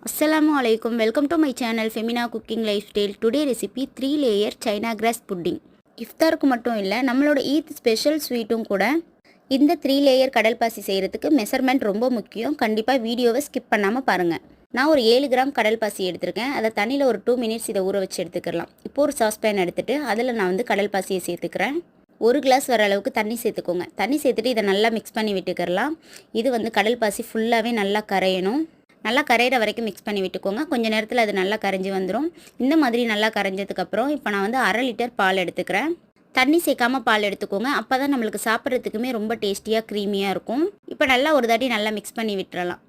Assalamu alaikum. Welcome to my channel Femina Cooking Lifestyle. Today recipe 3 layer China grass pudding. இஃப்தாருக்கு மட்டும் இல்லை, நம்மளோட Eid special ஸ்வீட்டும் கூட. இந்த 3 layer கடல் பாசி செய்கிறதுக்கு மெஷர்மெண்ட் ரொம்ப முக்கியம். கண்டிப்பாக வீடியோவை ஸ்கிப் பண்ணாமல் பாருங்கள். நான் ஒரு 7 கிராம் கடல் பாசி எடுத்திருக்கேன். அதை தண்ணியில் ஒரு 2 மினிட்ஸ் இதை ஊற வச்சு எடுத்துக்கலாம். இப்போ ஒரு சாஸ்பேன் எடுத்துகிட்டு அதில் நான் வந்து கடல் பாசியை சேர்த்துக்கிறேன். 1 கிளாஸ் வர அளவுக்கு தண்ணி சேர்த்துக்கோங்க. தண்ணி சேர்த்துட்டு இதை நல்லா மிக்ஸ் பண்ணி விட்டுக்கிறலாம். இது வந்து கடல் பாசி ஃபுல்லாகவே நல்லா கரையணும். நல்லா கரையிற வரைக்கும் மிக்ஸ் பண்ணி விட்டுக்கோங்க. கொஞ்சம் நேரத்தில் அது நல்லா கரைஞ்சி வந்துடும். இந்த மாதிரி நல்லா கரைஞ்சதுக்கப்புறம் இப்போ நான் வந்து 1/2 லிட்டர் பால் எடுத்துக்கிறேன். தண்ணி சேர்க்காமல் பால் எடுத்துக்கோங்க. அப்போ தான் நம்மளுக்கு சாப்பிட்றதுக்குமே ரொம்ப டேஸ்டியாக க்ரீமியாக இருக்கும். இப்போ நல்லா ஒரு தாட்டி நல்லா மிக்ஸ் பண்ணி விட்டுறலாம்.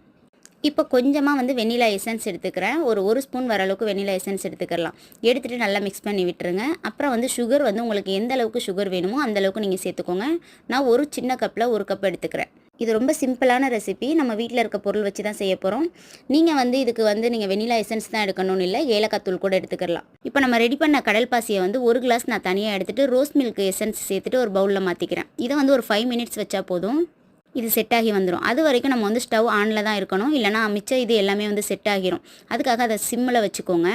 இப்போ கொஞ்சமாக வந்து வெண்ணிலா எசன்ஸ் எடுத்துக்கிறேன். ஒரு ஸ்பூன் வர அளவுக்கு வெண்ணிலா எசன்ஸ் எடுத்துக்கலாம். எடுத்துகிட்டு நல்லா மிக்ஸ் பண்ணி விட்டுருங்க. அப்புறம் வந்து சுகர் வந்து உங்களுக்கு எந்த அளவுக்கு சுகர் வேணுமோ அந்தளவுக்கு நீங்கள் சேர்த்துக்கோங்க. நான் ஒரு சின்ன கப்பில் 1 கப் எடுத்துக்கிறேன். இது ரொம்ப சிம்பிளான ரெசிபி. நம்ம வீட்டில் இருக்க பொருள் வச்சு தான் செய்ய போகிறோம். நீங்கள் வந்து இதுக்கு வந்து நீங்கள் வெண்ணிலா எசன்ஸ் தான் எடுக்கணும்னு இல்லை, ஏலக்காய் தூள் கூட எடுத்துக்கலாம். இப்போ நம்ம ரெடி பண்ண கடல் பாசியை வந்து 1 கிளாஸ் நான் தனியாக எடுத்துகிட்டு ரோஸ் மில்க் எசன்ஸ் சேர்த்துட்டு ஒரு பவுலில் மாற்றிக்கிறேன். இதை வந்து ஒரு 5 மினிட்ஸ் வச்சா போதும். இது செட் ஆகி வந்துடும். அது வரைக்கும் நம்ம வந்து ஸ்டவ் ஆனில் தான் இருக்கணும், இல்லைனா மிச்சம் இது எல்லாமே வந்து செட் ஆகிரும். அதுக்காக அதை சிம்மில் வச்சுக்கோங்க.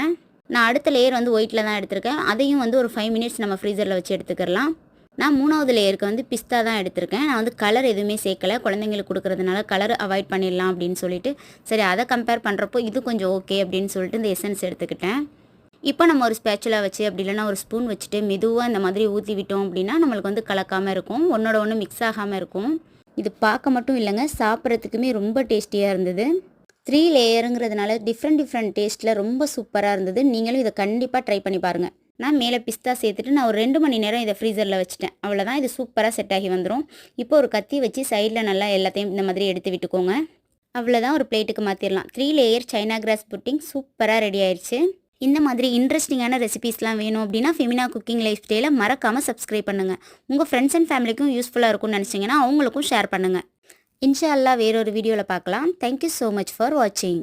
நான் அடுத்த லேயர் வந்து ஒயிட்டில் தான் எடுத்திருக்கேன். அதையும் வந்து ஒரு 5 மினிட்ஸ் நம்ம ஃப்ரீசரில் வச்சு எடுத்துக்கலாம். நான் 3வது லேயருக்கு வந்து பிஸ்தா தான் எடுத்திருக்கேன். நான் வந்து கலர் எதுவுமே சேர்க்கலை. குழந்தைங்களுக்கு கொடுக்குறதுனால கலர் அவாய்ட் பண்ணிடலாம் அப்படின்னு சொல்லிட்டு, சரி அதை கம்பேர் பண்ணுறப்போ இது கொஞ்சம் ஓகே அப்படின்னு சொல்லிட்டு இந்த எசன்ஸ் எடுத்துக்கிட்டேன். இப்போ நம்ம ஒரு ஸ்பேச்சுலா வச்சு அப்படி இல்லைனா ஒரு ஸ்பூன் வச்சுட்டு மெதுவாக இந்த மாதிரி ஊற்றி விட்டோம் அப்படின்னா நம்மளுக்கு வந்து கலக்காமல் இருக்கும், ஒன்றோட ஒன்று மிக்ஸ் ஆகாமல் இருக்கும். இது பார்க்க மட்டும் இல்லைங்க, சாப்பிட்றதுக்குமே ரொம்ப டேஸ்டியாக இருந்தது. 3 லேயருங்கிறதுனால டிஃப்ரெண்ட் டேஸ்ட்டில் ரொம்ப சூப்பராக இருந்தது. நீங்களும் இதை கண்டிப்பாக ட்ரை பண்ணி பாருங்கள். நான் மேலே பிஸ்தா சேர்த்துட்டு நான் ஒரு 2 மணி நேரம் இதை ஃப்ரீசரில் வச்சுட்டேன். அவ்வளோதான், இது சூப்பராக செட் ஆகி வந்துடும். இப்போ ஒரு கத்தி வச்சு சைடில் நல்லா எல்லாத்தையும் இந்த மாதிரி எடுத்து விட்டுக்கோங்க. அவ்வளோதான், ஒரு பிளேட்டுக்கு மாற்றிடலாம். 3 லேயர் சைனா கிராஸ் புட்டிங் சூப்பராக ரெடி ஆயிடுச்சு. இந்த மாதிரி இன்ட்ரெஸ்டிங்கான ரெசிபீஸ்லாம் வேணும் அப்படின்னா ஃபெமினா குக்கிங் லைஃப் ஸ்டைலை மறக்காமல் சப்ஸ்கிரைப் பண்ணுங்கள். உங்கள் ஃப்ரெண்ட்ஸ் அண்ட் ஃபேமிலிக்கும் யூஸ்ஃபுல்லாக இருக்கும்னு நினச்சிங்கன்னா அவங்களுக்கும் ஷேர் பண்ணுங்கள். இன்ஷா அல்லாஹ் வேறொரு வீடியோவில் பார்க்கலாம். தேங்க்யூ ஸோ மச் ஃபார் வாட்சிங்.